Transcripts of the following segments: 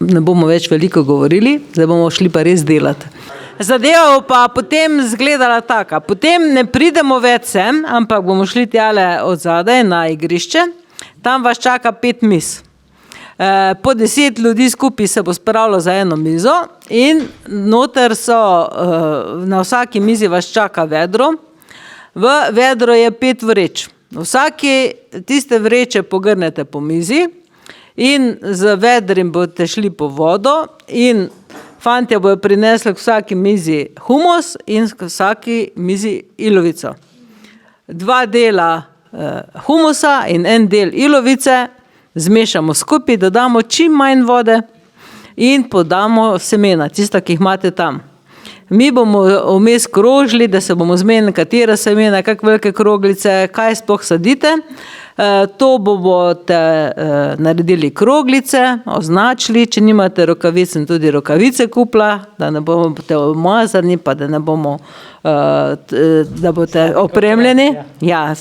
ne bomo več veliko govorili, zdaj bomo šli pa res delati. Zadeva pa potem zgledala taka, potem ne pridemo več sem, ampak bomo šli tjale od zadaj na igrišče, tam vas čaka 5 miz. Po 10 ljudi skupaj se bo spravilo za eno mizo in noter so, na vsaki mizi vas čaka vedro, v vedro je 5 vreč. Vsaki tiste vreče pogrnete po mizi in z vedrim boste šli po vodo in fantje bojo prinesli k vsaki mizi humus in k vsaki mizi ilovico. 2 dela humusa in 1 del ilovice zmešamo skupaj, dodamo čim manj vode in podamo semena, tista, ki jih imate tam. Mi bomo vmes krožili, da se bomo zmenili, katera semena, kak velike kroglice, kaj sploh sadite. To boste naredili kroglice, označili, če nimate rokavic, in tudi rokavice kupila, da ne boste omazani, pa da ne bomo, da boste opremljeni. Ja,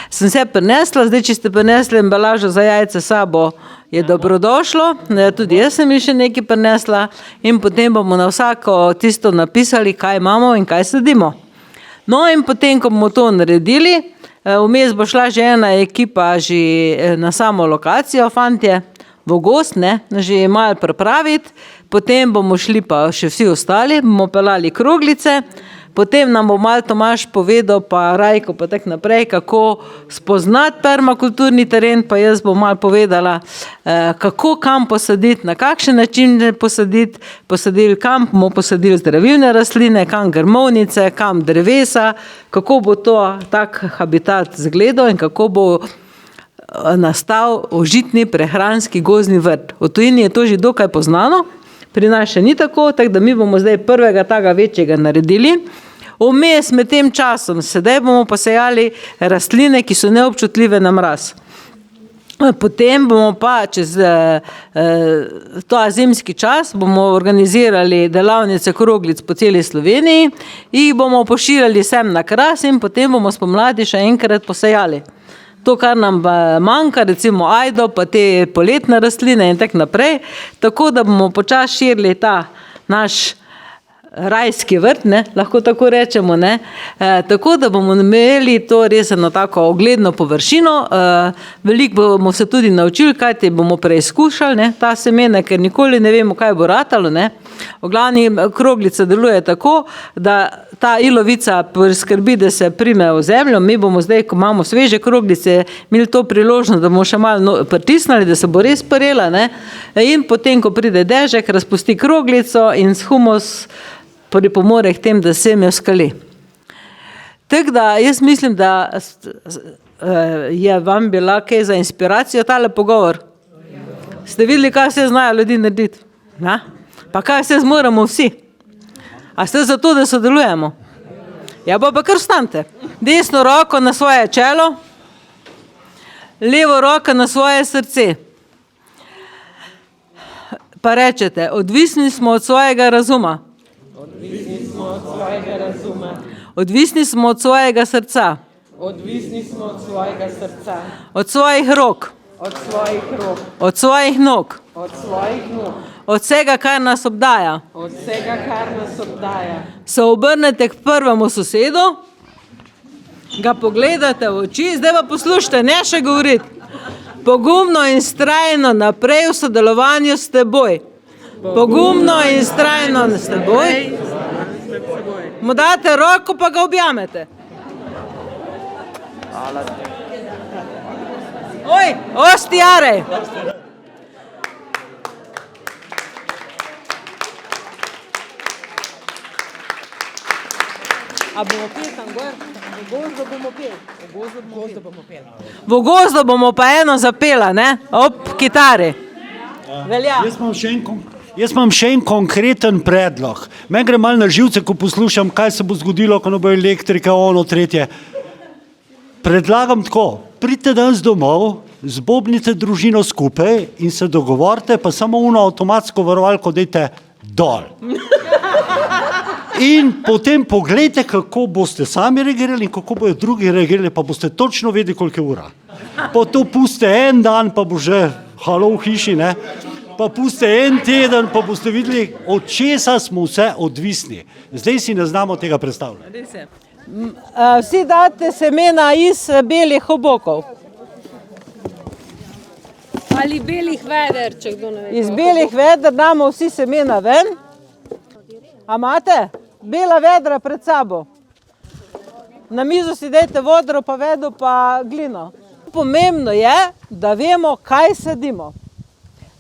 sem se prinesla, zdaj, če ste prinesli embalažo za jajce sabo, je dobrodošlo, tudi jaz sem še nekaj prinesla in potem bomo na vsako tisto napisali, kaj imamo in kaj sadimo. No in potem, ko bomo to naredili, vmes bo šla že ena ekipa že na samo lokacijo, fantje, v gozd, ne, že malo pripraviti, potem bomo šli pa še vsi ostali, bomo pelali kroglice, potem nam bo malo Tomaž povedal, pa Rajko, pa tak naprej, kako spoznati permakulturni teren, pa jaz bom malo povedala, kako kam posaditi, na kakšen način posaditi, kam bomo posadili zdravilne rastline, kam grmovnice, kam drevesa, kako bo to tak habitat zgledal in kako bo nastal užitni prehranski gozdni vrt. V tujini je to že dokaj poznano, pri nas še ni tako, tako da mi bomo zdaj prvega taga večjega naredili. Vmes med tem časom, sedaj bomo posejali rastline, ki so neobčutljive na mraz. Potem bomo pa čez ta zimski čas bomo organizirali delavnice kroglic po celi Sloveniji, jih bomo pošiljali sem na Kras in potem bomo spomladi še enkrat posejali. To, kar nam manjka, recimo ajdo, pa te poletne rastline in tako naprej, tako da bomo počas širili ta naš rajski vrt, ne, lahko tako rečemo, ne, tako da bomo imeli to res eno tako ogledno površino, veliko bomo se tudi naučili, kaj te bomo preizkušali, ne, ta semena, ker nikoli ne vemo, kaj bo ratalo, ne. V glavni kroglica deluje tako, da ta ilovica priskrbi, da se prime v zemljo, mi bomo zdaj, ko imamo sveže kroglice, imeli to priložnost, da bomo še malo pritisnili, da se bo res parela, ne, in potem, ko pride dežek, razpusti kroglico in s humus pripomore k tem, da seme vskali. Tako da jaz mislim, da je vam bila kaj za inspiracijo tale pogovor. Ste videli, kaj vse znajo ljudi narediti? Ja? Pa kaj vse zmoremo vsi? A ste za to, da sodelujemo? Ja, pa kar vstanite. Desno roko na svoje čelo, levo roko na svoje srce. Pa rečete, odvisni smo od svojega razuma. Odvisni smo od svojega razuma. Odvisni smo od svojega srca. Odvisni smo od svojega srca. Od svojih rok. Od svojih rok. Od svojih nog. Od svojih nog. Od vsega, kar nas obdaja. Od vsega, kar nas obdaja. Se obrnete k prvemu sosedu, ga pogledate v oči, zdaj pa poslušajte, ne še govoriti. Pogumno in vztrajno naprej v sodelovanju s teboj. Pogumno in vztrajno s teboj. Mu date roko, pa ga objamete. Oj, ostijare. A bomo peli tam gor? V gozdu bomo peli. V gozdu bomo pa eno zapela, ne? Ob kitari. Velja. Jaz imam še en konkreten predlog. Meni gre malo na živce, ko poslušam, kaj se bo zgodilo, ko ne bo elektrika, ono, tretje. Predlagam tako, pridite danes domov, zbobnite družino skupaj in se dogovorite, pa samo uno avtomatsko varovalko dajte dol. In potem pogledajte, kako boste sami reagirali in kako bojo drugi reagirali, pa boste točno vedeli, koliko je ura. Pa to puste en dan, pa bo že halo v hiši, ne? Pa pa puste en teden, pa boste videli, od česa smo vse odvisni. Zdaj si ne znamo tega predstavljati. Vsi date semena iz belih obokov. Ali belih veder, če kdo ne ve. Iz belih veder damo vsi semena ven. A imate? Bela vedra pred sabo. Na mizo si dajte vodro, pa vedo, pa glino. Pomembno je, da vemo, kaj sadimo.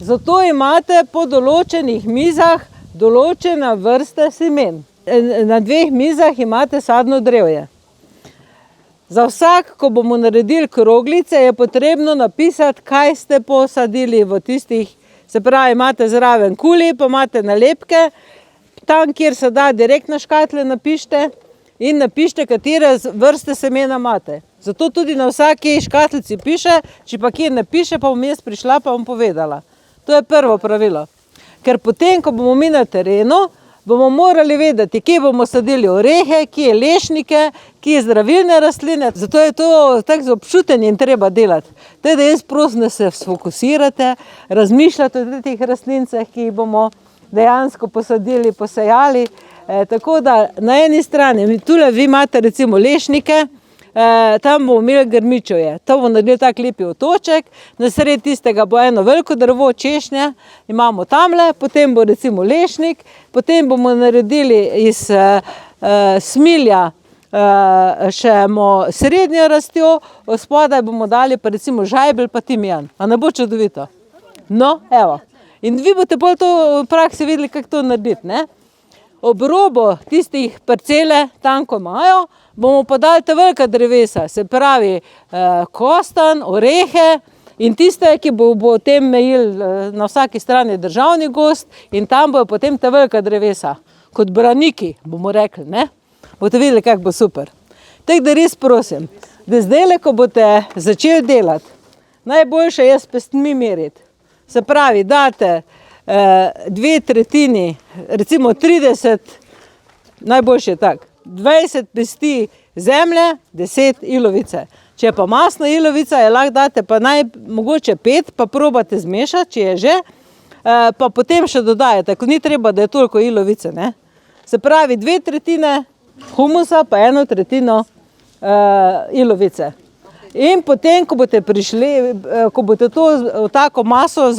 Zato imate po določenih mizah določene vrste semen. Na 2 mizah imate sadno drevje. Za vsak, ko bomo naredili kroglice, je potrebno napisati, kaj ste posadili v tistih, se pravi, imate zraven kuli, pa imate nalepke, tam, kjer se da direkt na škatle napište in napište, katere vrste semena imate. Zato tudi na vsaki škatlici piše, če pa kje ne piše, pa bom jaz prišla, pa bom povedala. To je prvo pravilo. Ker potem, ko bomo mi na terenu, bomo morali vedeti, kje bomo sadili orehe, kje lešnike, kje zdravilne rastline. Zato je to tako z občutenjem treba delati. Teda jaz prosim, da se sfokusirate, razmišljate o teh rastlincah, ki jih bomo dejansko posadili, posejali. Tako da na eni strani, tule vi imate recimo lešnike, tam bomo imeli grmičevje. To bomo naredili tak lepi otoček, na sred tistega bo eno veliko drvo, češnje, imamo tamle, potem bo recimo lešnik, potem bomo naredili iz smilja še srednjo rastjo, spodaj bomo dali pa recimo žajbelj pa timijan. A ne bo čudovito? No, evo. In vi boste bolj to v praksi videli, kako to narediti, ne? Ob robo tistih parcele, tam ko imajo, bomo pa dali te velika drevesa, se pravi kostan, orehe in tiste, ki bo potem mejili na vsaki strani državni gozd in tam bojo potem te velika drevesa, kot braniki, bomo rekli, ne? Boste videli, kako bo super. Tako da res prosim, da zdajle, ko boste začeli delati, najboljše je s pestmi meriti. Se pravi, date 2/3, recimo 30, najboljše je tak, 20 pesti zemlje, 10 ilovice. Če je pa masna ilovica, je lahko date pa mogoče 5, pa probate zmešati, če je že, pa potem še dodajate, ko ni treba, da je toliko ilovice, ne. Se pravi, 2/3 humusa, pa 1/3 ilovice. In potem, ko boste prišli, ko boste to v tako maso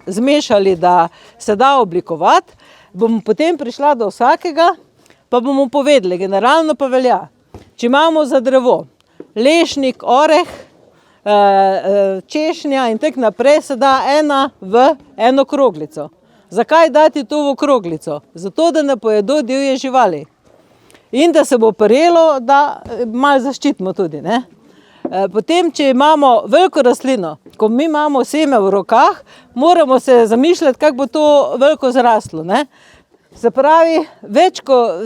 zmešali, da se da oblikovati, bomo potem prišla do vsakega, pa bomo povedali, generalno pa velja. Če imamo za drevo lešnik, oreh, češnja in tako naprej, se da ena v eno kroglico. Zakaj dati to v kroglico? Zato, da ne pojedo divje živali. In da se bo prelo, da malo zaščitimo tudi, ne? Potem, če imamo veliko rastlino, ko mi imamo seme v rokah, moramo se zamišljati, kako bo to veliko zraslo, ne? Se pravi,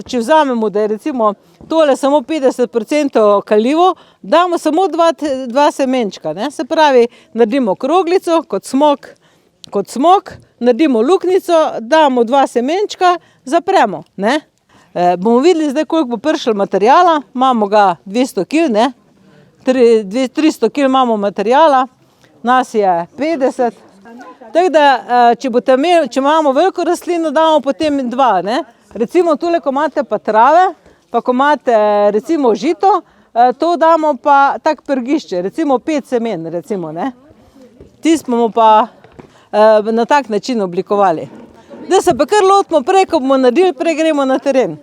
če vzamemo, da je recimo tole samo 50% kalivo, damo samo 2 semenčka, ne? Se pravi, naredimo kroglico kot smok, naredimo luknjico, damo 2 semenčka, zapremo, ne? Bomo videli zdaj, koliko bo prišlo materijala, imamo ga 200 kg, ne? 300 kg imamo materijala, nas je 50. Tako da, če imamo veliko rastlino, damo potem 2, ne. Recimo tule, ko imate pa trave, pa ko imate recimo žito, to damo pa tak prgišče, recimo 5 semen, recimo, ne. Tisto bomo pa na tak način oblikovali. Da se pa kar lotimo prej, ko bomo naredili, prej gremo na teren.